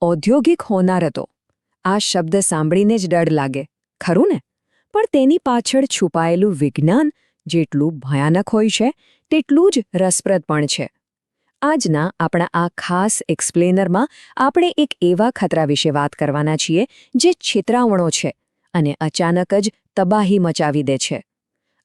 ઔદ્યોગિક હોનારતો આ શબ્દ સાંભળીને જ ડર લાગે, ખરું ને? પણ તેની પાછળ છુપાયેલું વિજ્ઞાન જેટલું ભયાનક હોય છે તેટલું જ રસપ્રદ પણ છે. આજના આપણા આ ખાસ એક્સપ્લેનરમાં આપણે એક એવા ખતરા વિશે વાત કરવાના છીએ જે છેતરાવણો છે અને અચાનક જ તબાહી મચાવી દે છે.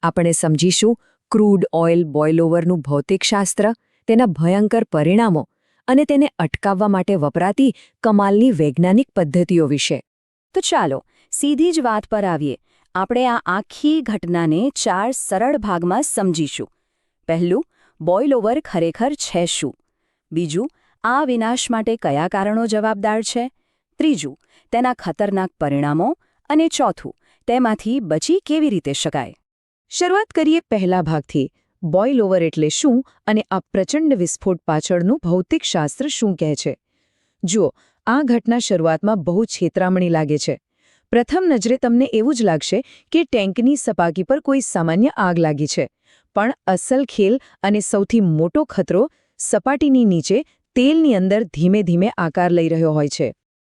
આપણે સમજીશું ક્રૂડ ઓઇલ બોઇલઓવરનું ભૌતિકશાસ્ત્ર, તેના ભયંકર પરિણામો અને તેને અટકાવવા માટે વપરાતી કમાલની વૈજ્ઞાનિક પદ્ધતિઓ વિશે. તો ચાલો સીધી જ વાત પર આવીએ. આપણે આ આખી ઘટનાને 4 સરળ ભાગમાં સમજીશું. પહેલું, બોઇલઓવર ખરેખર છે શું? બીજું, આ વિનાશ માટે કયા કારણો જવાબદાર છે? ત્રીજું, તેના ખતરનાક પરિણામો. અને ચોથું, તેમાંથી બચી કેવી રીતે શકાય. શરૂઆત કરીએ પહેલા ભાગથી. બોઇલઓવર એટલે શું અને આ પ્રચંડ વિસ્ફોટ પાછળનું ભૌતિકશાસ્ત્ર શું કહે છે? જુઓ, આ ઘટના શરૂઆતમાં બહુ છેતરામણી લાગે છે. પ્રથમ નજરે તમને એવું જ લાગશે કે ટેન્કની સપાટી પર કોઈ સામાન્ય આગ લાગી છે. પણ અસલ ખેલ અને સૌથી મોટો ખતરો સપાટીની નીચે તેલની અંદર ધીમે ધીમે આકાર લઈ રહ્યો હોય છે.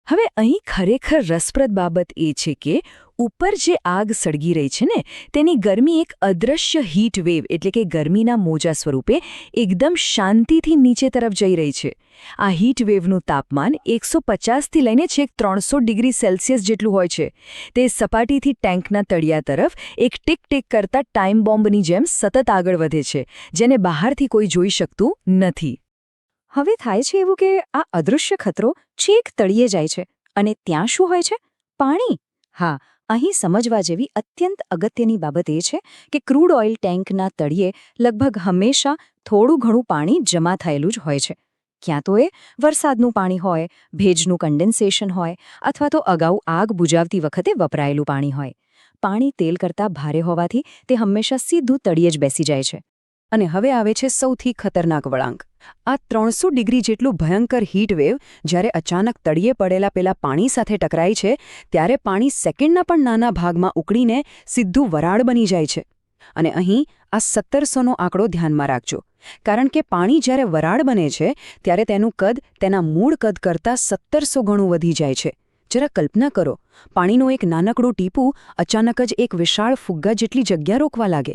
હવે અહીં ખરેખર રસપ્રદ બાબત એ છે કે ઉપર જે આગ સળગી રહી છે ને તેની ગરમી એક અદૃશ્ય હીટ વેવ એટલે કે ગરમીના મોજા સ્વરૂપે એકદમ શાંતિથી નીચે તરફ જઈ રહી છે. આ હીટ વેવનું તાપમાન 150થી લઈને છેક 300 ડિગ્રી સેલ્સિયસ જેટલું હોય છે. તે સપાટીથી ટેન્કના તળિયા તરફ એક ટીક ટીક કરતા ટાઈમ બોમ્બની જેમ સતત આગળ વધે છે, જેને બહારથી કોઈ જોઈ શકતું નથી. હવે થાય છે એવું કે આ અદૃશ્ય ખતરો છેક તળિયે જાય છે અને ત્યાં શું હોય છે? પાણી. હા, અહીં સમજવા જેવી અત્યંત અગત્યની બાબત એ છે કે ક્રૂડ ઓઇલ ટેન્કના તળિયે લગભગ હંમેશા થોડું ઘણું પાણી જમા થયેલું જ હોય છે. ક્યાં તો એ વરસાદનું પાણી હોય, ભેજનું કન્ડેન્સેશન હોય અથવા તો અગાઉ આગ બુજાવતી વખતે વપરાયેલું પાણી હોય. પાણી તેલ કરતાં ભારે હોવાથી તે હંમેશા સીધું તળિયે જ બેસી જાય છે. અને હવે આવે છે સૌથી ખતરનાક વળાંક. આ 300 ડિગ્રી જેટલું ભયંકર હીટ વેવ જ્યારે અચાનક તળિયે પડેલા પેલા પાણી સાથે ટકરાય છે ત્યારે પાણી સેકન્ડના પણ નાના ભાગમાં ઉકળીને સીધું વરાળ બની જાય છે. અને અહીં આ 1700નો આંકડો ધ્યાનમાં રાખજો, કારણ કે પાણી જ્યારે વરાળ બને છે ત્યારે તેનું કદ તેના મૂળ કદ કરતાં 1700 ગણું વધી જાય છે. જરા કલ્પના કરો, પાણીનું એક નાનકડું ટીપું અચાનક જ એક વિશાળ ફુગ્ગા જેટલી જગ્યા રોકવા લાગે.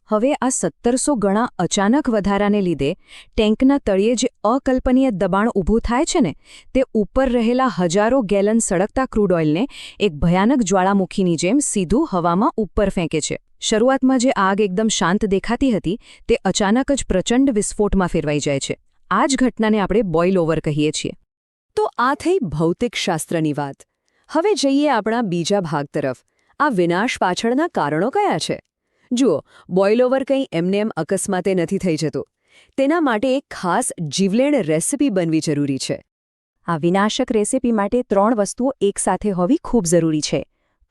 હવે આ 1700 ગણા અચાનક વધારાને લીધે ટેન્કના તળિયે જે અકલ્પનીય દબાણ ઊભું થાય છે ને તે ઉપર રહેલા હજારો ગેલન સળગતા ક્રૂડ ઓઇલને એક ભયાનક જ્વાળામુખીની જેમ સીધું હવામાં ઉપર ફેંકે છે. શરૂઆતમાં જે આગ એકદમ શાંત દેખાતી હતી તે અચાનક જ પ્રચંડ વિસ્ફોટમાં ફેરવાઈ જાય છે. આ જ ઘટનાને આપણે બોઇલઓવર કહીએ છીએ. તો આ થઈ ભૌતિકશાસ્ત્રની વાત. હવે જઈએ આપણા બીજા ભાગ તરફ. આ વિનાશ પાછળના કારણો કયા છે? જુઓ, બોઇલઓવર કંઈ એમને અકસ્માતે નથી થઈ જતું. તેના માટે એક ખાસ જીવલેણ રેસિપી બનવી જરૂરી છે. આ વિનાશક રેસિપી માટે 3 વસ્તુઓ એકસાથે હોવી ખૂબ જરૂરી છે.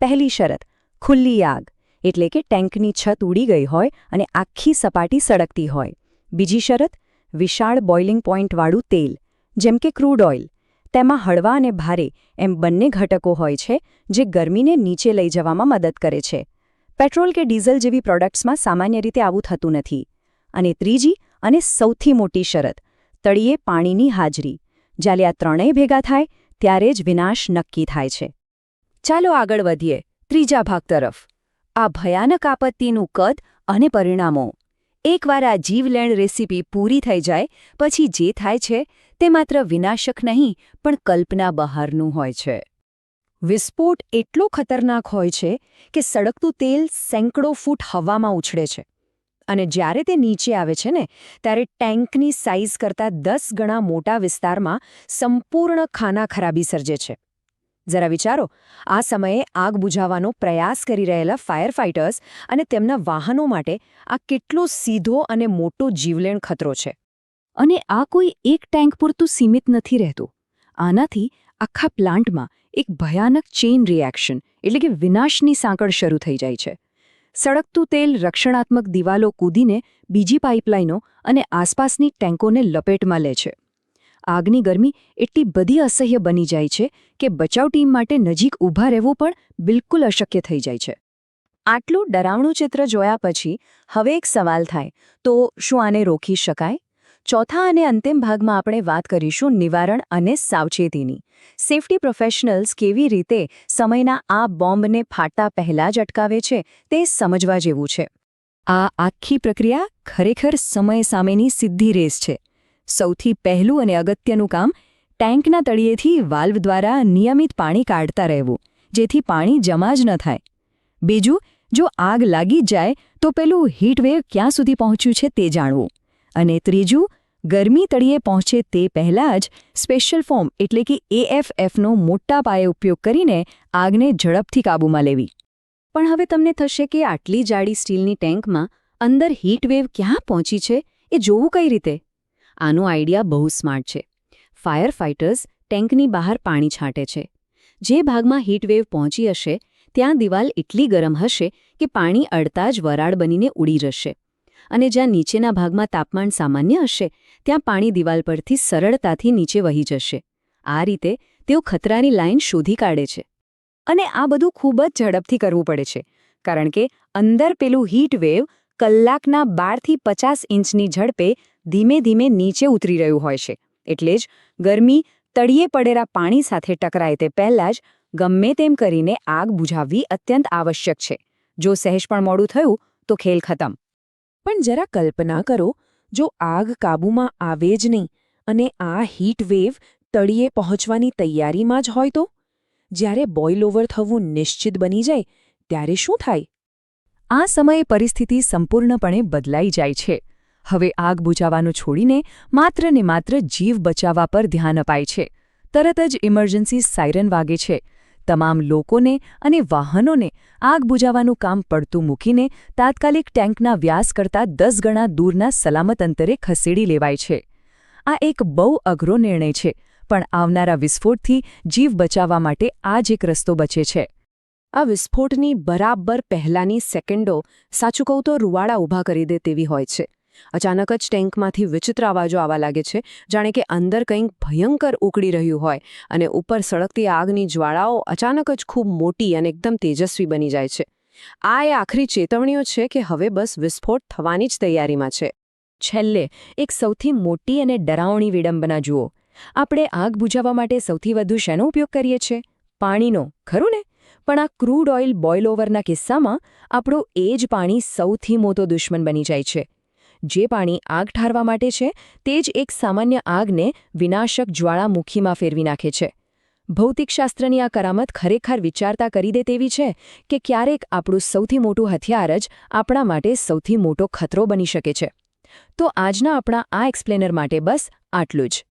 પહેલી શરત, ખુલ્લી આગ, એટલે કે ટેન્કની છત ઉડી ગઈ હોય અને આખી સપાટી સળગતી હોય. બીજી શરત, વિશાળ બોઇલિંગ પોઇન્ટવાળું તેલ, જેમ કે ક્રૂડ ઓઇલ. તેમાં હળવા અને ભારે એમ બંને ઘટકો હોય છે જે ગરમીને નીચે લઈ જવામાં મદદ કરે છે. પેટ્રોલ કે ડીઝલ જેવી પ્રોડક્ટ્સમાં સામાન્ય રીતે આવું થતું નથી. અને ત્રીજી અને સૌથી મોટી શરત, તળિયે પાણીની હાજરી. જ્યારે આ ત્રણેય ભેગા થાય ત્યારે જ વિનાશ નક્કી થાય છે. ચાલો આગળ વધીએ ત્રીજા ભાગ તરફ. આ ભયાનક આપત્તિનું કદ અને પરિણામો. એકવાર આ જીવલેણ રેસિપી પૂરી થઈ જાય પછી જે થાય છે તે માત્ર વિનાશક નહીં પણ કલ્પના બહારનું હોય છે. વિસ્ફોટ એટલો ખતરનાક હોય છે કે સળગતું તેલ સેંકડો ફૂટ હવામાં ઉછળે છે. અને જ્યારે તે નીચે આવે છે ને ત્યારે ટેન્કની સાઇઝ કરતાં 10 ગણા મોટા વિસ્તારમાં સંપૂર્ણ ખાનાખરાબી સર્જે છે. જરા વિચારો, આ સમયે આગ બુઝાવવાનો પ્રયાસ કરી રહેલા ફાયર ફાઇટર્સ અને તેમના વાહનો માટે આ કેટલો સીધો અને મોટો જીવલેણ ખતરો છે. અને આ કોઈ એક ટેન્ક પૂરતું સીમિત નથી રહેતું. આનાથી આખા પ્લાન્ટમાં એક ભયાનક ચેઇન રિએક્શન એટલે કે વિનાશની સાંકળ શરૂ થઈ જાય છે. સળગતું તેલ રક્ષણાત્મક દિવાલો કૂદીને બીજી પાઇપલાઇનો અને આસપાસની ટેન્કોને લપેટમાં લે છે. આગની ગરમી એટલી બધી અસહ્ય બની જાય છે કે બચાવ ટીમ માટે નજીક ઊભા રહેવું પણ બિલકુલ અશક્ય થઈ જાય છે. આટલું ડરાવણું ચિત્ર જોયા પછી હવે એક સવાલ થાય, તો શું આને રોકી શકાય? ચોથા અને અંતિમ ભાગમાં આપણે વાત કરીશું નિવારણ અને સાવચેતીની. સેફટી પ્રોફેશનલ્સ કેવી રીતે સમયના આ બોમ્બને ફાટતા પહેલાં જ અટકાવે છે તે સમજવા જેવું છે. આ આખી પ્રક્રિયા ખરેખર સમય સામેની સીધી રેસ છે. સૌથી પહેલું અને અગત્યનું કામ ટેન્કના તળિયેથી વાલ્વ દ્વારા નિયમિત પાણી કાઢતા રહેવું, જેથી પાણી જમા જ ન થાય. બીજું, જો આગ લાગી જાય તો પેલું હીટવેવ ક્યાં સુધી પહોંચ્યું છે તે જાણવું. અને ત્રીજું, ગરમી તળિયે પહોંચે તે પહેલાં જ સ્પેશિયલ ફોર્મ એટલે કે AFFનો મોટા પાયે ઉપયોગ કરીને આગને ઝડપથી કાબૂમાં લેવી. પણ હવે તમને થશે કે આટલી જાડી સ્ટીલની ટેન્કમાં અંદર હીટવેવ ક્યાં પહોંચી છે એ જોવું કઈ રીતે? આનો આઈડિયા બહુ સ્માર્ટ છે. ફાયર ફાઇટર્સ ટેન્કની બહાર પાણી છાંટે છે. જે ભાગમાં હીટવેવ પહોંચી હશે ત્યાં દિવાલ એટલી ગરમ હશે કે પાણી અડતા જ વરાળ બનીને ઉડી જશે. અને જ્યાં નીચેના ભાગમાં તાપમાન સામાન્ય હશે ત્યાં પાણી દિવાલ પરથી સરળતાથી નીચે વહી જશે. આ રીતે તેઓ ખતરાની લાઇન શોધી કાઢે છે. અને આ બધું ખૂબ જ ઝડપથી કરવું પડે છે, કારણ કે અંદર પેલું હીટવેવ કલાકના 12થી 50 ઇંચની ઝડપે ધીમે ધીમે નીચે ઉતરી રહ્યું હોય છે. એટલે જ ગરમી તળિયે પડેલા પાણી સાથે ટકરાય તે પહેલાં જ ગમે તેમ કરીને આગ બુઝાવવી અત્યંત આવશ્યક છે. જો સહેજ પણ મોડું થયું તો ખેલ ખતમ. પણ જરા કલ્પના કરો, જો આગ કાબૂમાં આવે જ નહીં અને આ હીટવેવ તળિયે પહોંચવાની તૈયારીમાં જ હોય તો? જ્યારે બોઇલ ઓવર થવું નિશ્ચિત બની જાય ત્યારે શું થાય? આ સમયે પરિસ્થિતિ સંપૂર્ણપણે બદલાઈ જાય છે. હવે આગ બુઝાવવાનું છોડીને માત્ર ને માત્ર જીવ બચાવવા પર ધ્યાન અપાય છે. તરત જ ઇમરજન્સી સાયરન વાગે છે. તમામ લોકોને અને વાહનોને આગ બુઝાવવાનું કામ પડતું મૂકીને તાત્કાલિક ટેન્કના વ્યાસ કરતાં 10 ગણા દૂરના સલામત અંતરે ખસેડી લેવાય છે. આ એક બહુ અઘરો નિર્ણય છે, પણ આવનારા વિસ્ફોટથી જીવ બચાવવા માટે આ જ એક રસ્તો બચે છે. આ વિસ્ફોટની બરાબર પહેલાંની સેકન્ડો સાચું કહું તો રૂવાડા ઊભા કરી દે તેવી હોય છે. અચાનક જ ટેન્કમાંથી વિચિત્ર અવાજો આવવા લાગે છે, જાણે કે અંદર કંઈક ભયંકર ઉકળી રહ્યું હોય, અને ઉપર સળગતી આગની જ્વાળાઓ અચાનક જ ખૂબ મોટી અને એકદમ તેજસ્વી બની જાય છે. આ એ આખરી ચેતવણીઓ છે કે હવે બસ વિસ્ફોટ થવાની જ તૈયારીમાં છે. છેલ્લે એક સૌથી મોટી અને ડરાવણી વિડંબના જુઓ. આપણે આગ બુઝાવવા માટે સૌથી વધુ શેનો ઉપયોગ કરીએ છીએ? પાણીનો, ખરું ને? પણ આ ક્રૂડ ઓઇલ બોઇલ ઓવરના કિસ્સામાં આપણું એ જ પાણી સૌથી મોટો દુશ્મન બની જાય છે. જે પાણી આગ ઠારવા માટે છે તે જ એક સામાન્ય આગને વિનાશક જ્વાળામુખીમાં ફેરવી નાખે છે. ભૌતિકશાસ્ત્રની આ કરામત ખરેખર વિચારતા કરી દે તેવી છે કે ક્યારેક આપણું સૌથી મોટું હથિયાર જ આપણા માટે સૌથી મોટો ખતરો બની શકે છે. તો આજના આપણા આ એક્સપ્લેનર માટે બસ આટલું જ.